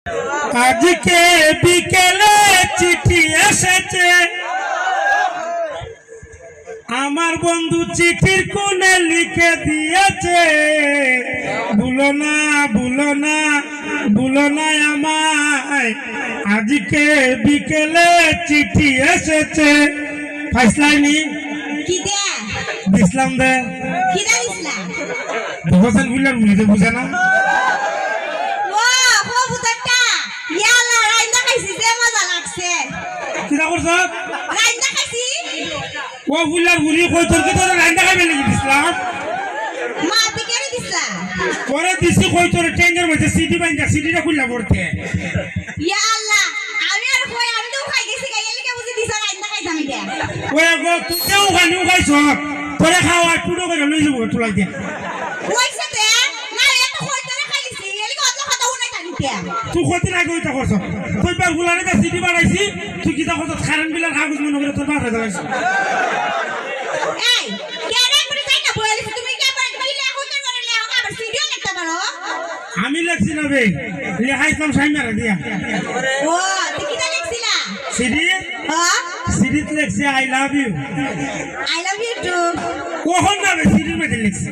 আজকে বিকেলে চিঠি এসেছে, আমার বন্ধু চিঠির কোণে লিখে দিয়েছে, ভুলো না ভুলো না ভুলো না আমায়। আজকে বিকেলে চিঠি এসেছে। ফাইসলাইনি কি দে দিসলাম দে কি দে দিসলা বুঝান বুঝলাম বুঝতে বুঝে না। ও হো বুতটা ইয়ালা রাইন্দা খাইছি যে মজা লাগছে। কিরা করছ? রাইন্দা খাইছি। ও বুলার বুড়ি কই তোর কি তোর রাইন্দা খাইবে নাকি দিসলাম? মা দিকেরে দিসলা পরে দিছি কই তোর ট্যাঙ্গের মধ্যে সিডি বাইন্দা সিডিটা খুললা পড়তে। ইয়া আল্লাহ আমি আর কই আমি তো খাই গেছি গাইলে কে বুঝি দিছ রাইন্দা খাইতাম এটা। ওই গো তুইও খানিও খাইছ, পরে খাওয়া টুডো করে লই যাবো তুলাই দে। কইছে তে না এত কই তোরে খাইছি এলি কত কথা উনাই তানিতে। তুই কত না কইতা করছ? তুই বার গুলারে দা সিডি বানাইছি, তুই কি তা করছ? কারেন্ট বিলের কাগজ মনে করে তোর বাসা দাঁড়াইছ। এই কেরে করে যাই না বলে তুমি কে করে খাইলে এখন তো করে লে আবার ভিডিও লিখতে পারো। আমি লেখছি না বে, লেখাইতাম সাইমারা দিয়া। ও তুই কি লিখছিলা? সিডি হ্যাঁ সিডিতে লেখছি I love you. I love you too. কখন না বে সিডির মধ্যে লেখছি।